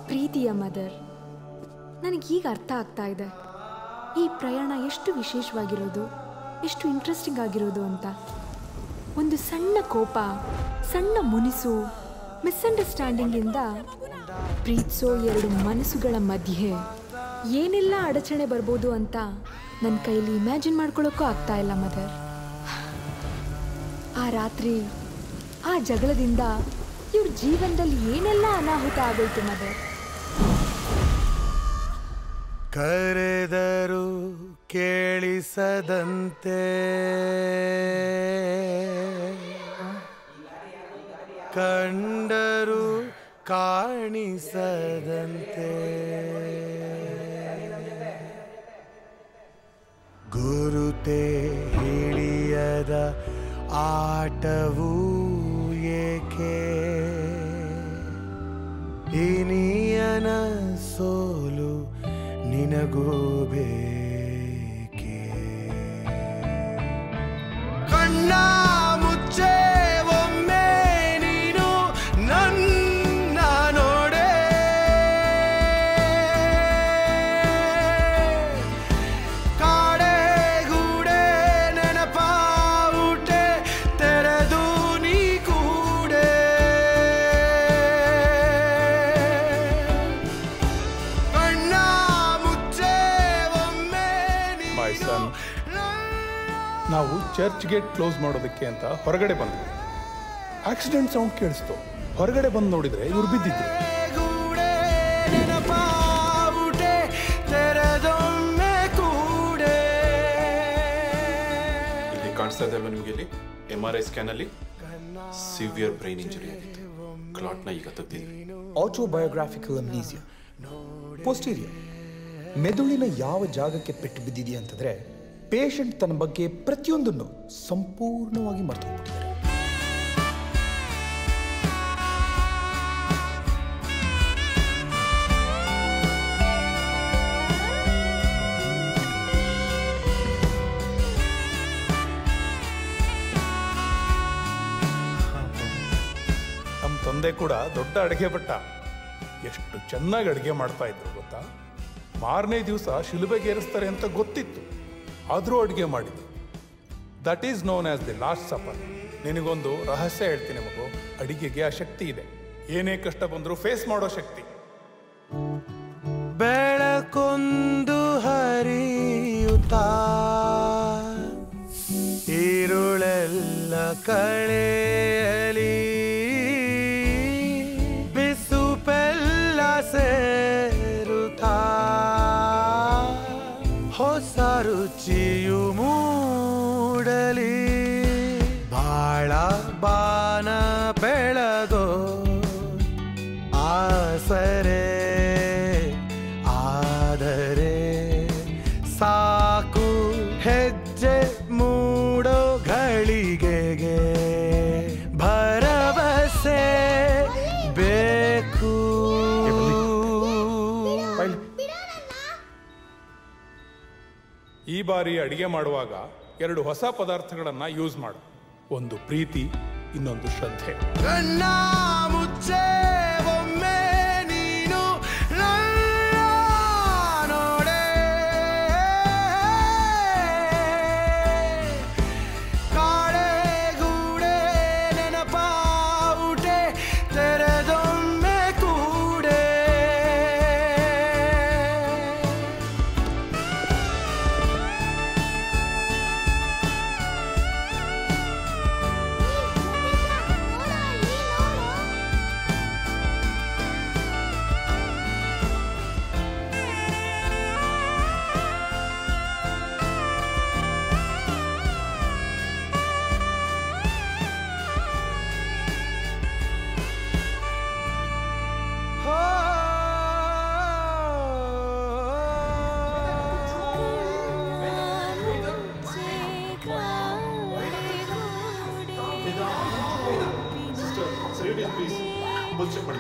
ಪ್ರೀತಿಯ ಮದರ್, ನನಗೀಗ ಅರ್ಥ ಆಗ್ತಾ ಇದೆ ಈ ಪ್ರಯಾಣ ಎಷ್ಟು ವಿಶೇಷವಾಗಿರೋದು, ಎಷ್ಟು ಇಂಟ್ರೆಸ್ಟಿಂಗ್ ಆಗಿರೋದು ಅಂತ. ಒಂದು ಸಣ್ಣ ಕೋಪ, ಸಣ್ಣ ಮುನಿಸು, ಮಿಸ್ಅಂಡರ್ಸ್ಟ್ಯಾಂಡಿಂಗಿಂದ ಪ್ರೀತಿಸೋ ಎರಡು ಮನಸ್ಸುಗಳ ಮಧ್ಯೆ ಏನೆಲ್ಲ ಅಡಚಣೆ ಬರ್ಬೋದು ಅಂತ ನನ್ನ ಕೈಲಿ ಇಮ್ಯಾಜಿನ್ ಮಾಡ್ಕೊಳ್ಳೋಕ್ಕೂ ಆಗ್ತಾ ಇಲ್ಲ ಮದರ್. ಆ ರಾತ್ರಿ ಆ ಜಗಳದಿಂದ ಇವ್ರ ಜೀವನದಲ್ಲಿ ಏನೆಲ್ಲ ಅನಾಹುತ ಆಗೋಯ್ತು ಮದರ್. ಕರೆದರು ಕೇಳಿಸದಂತೆ, ಕಂಡರು ಕಾಣಿಸದಂತೆ, ಗುರುತೆ ಹಿಡಿಯದ ಆಟವೂ ಏಕೆ, ಇನಿಯನ ಸೋಲು ನಿನಗೂ ಬೇಕೆ. ಕಣ್ಣ ಮುಚ್ಚೆ ಒಮ್ಮೆ ನೀನು ನನ್ನ ನೋಡೆ, ಕಾಡೆ ಗೂಡೆ ನೆನಪಾವುಟೆ ತೆರೆದು ನೀ ಕೂಡೆ. ಕಣ್ಣ ಮುಚ್ಚೆ ಒಮ್ಮೆ ನೀನು. ನಾವು ಚರ್ಚ್ ಗೇಟ್ ಕ್ಲೋಸ್ ಮಾಡೋದಕ್ಕೆ ಅಂತ ಹೊರಗಡೆ ಬಂದ್ವಿ. ಆಕ್ಸಿಡೆಂಟ್ ಸೌಂಡ್ ಕೇಳಿಸ್ತು. ಹೊರಗಡೆ ಬಂದು ನೋಡಿದ್ರೆ ಇವ್ರು ಬಿದ್ದಿದ್ರು. ಇಲ್ಲಿ ಕಾಣಿಸ್ತಾ ಇದೆ ನಿಮಗೆ, ಇಲ್ಲಿ MRI ಸ್ಕ್ಯಾನ್ ಅಲ್ಲಿ ಸಿವಿಯರ್ ಬ್ರೈನ್ ಇಂಜುರಿ ಆಗಿತ್ತು. ಕ್ಲಾಟ್ನ ಈಗ ತೆಗೆದಿದ್ವಿ. ಆಟೋಬಯೋಗ್ರಾಫಿಕಲ್ ಅಮ್ನೀಸಿಯಾ, ಪೋಸ್ಟೀರಿಯರ್. ಮೆದುಳಿನ ಯಾವ ಜಾಗಕ್ಕೆ ಪೆಟ್ಟು ಬಿದ್ದಿದೆಯಾ ಅಂತಂದ್ರೆ ಪೇಷಂಟ್ ತನ್ನ ಬಗ್ಗೆ ಪ್ರತಿಯೊಂದನ್ನು ಸಂಪೂರ್ಣವಾಗಿ ಮರೆತು ಹೋಗ್ಬಿಟ್ಟಿದ್ದಾರೆ. ನಮ್ಮ ತಂದೆ ಕೂಡ ದೊಡ್ಡ ಅಡುಗೆ ಭಟ್ಟ. ಎಷ್ಟು ಚೆನ್ನಾಗಿ ಅಡುಗೆ ಮಾಡ್ತಾ ಇದ್ರು ಗೊತ್ತಾ. ಮಾರನೇ ದಿವಸ ಶಿಲುಬೆಗೇರಿಸ್ತಾರೆ ಅಂತ ಗೊತ್ತಿತ್ತು, ಆದರೂ ಅಡುಗೆ ಮಾಡಿದ್ರು. That is known as the last suffer. ನಿನಗೊಂದು ರಹಸ್ಯ ಹೇಳ್ತೀನಿ ಮಗು, ಅಡಿಗೆಗೆ ಆ ಶಕ್ತಿ ಇದೆ. ಏನೇ ಕಷ್ಟ ಬಂದರೂ ಫೇಸ್ ಮಾಡೋ ಶಕ್ತಿ. ಬೆಳಕೊಂದು ಹರಿಯುತ್ತಾ ഇരുളെಲ್ಲ ಕಳೆಯಲಿ, ಬಿಸುಪೆಲ್ಲ ಸೇರುತ್ತಾ ಹೊಸ ರುಚಿಯು ಮೂಡಲಿ. ಬಾಳ ಬಾನ ಬೆಳಗೋ ಆಸರೆ ಆದರೆ ಸಾಕು, ಹೆಜ್ಜೆ ಮೂಡೋ ಘಳಿಗೆಗೆ ಭರವಸೆ ಬೇಕು. ಈ ಬಾರಿ ಅಡಿಗೆ ಮಾಡುವಾಗ ಎರಡು ಹೊಸ ಪದಾರ್ಥಗಳನ್ನ ಯೂಸ್ ಮಾಡು. ಒಂದು ಪ್ರೀತಿ, ಇನ್ನೊಂದು ಶ್ರದ್ಧೆ. ಕಣ್ಣ ಮುಚ್ಚೆ ಒಮ್ಮೆ ನೀನು ನೋಡೆ, ಕಾಡೆ ಗೂಡೆ ನೆನಪಾವುಟೆ ತೆರೆದೊಮ್ಮೆ ಕೂಡೆ. ಪ್ಲೀಸ್, ಮುಚ್ಚೆ ಮಾಡಿ.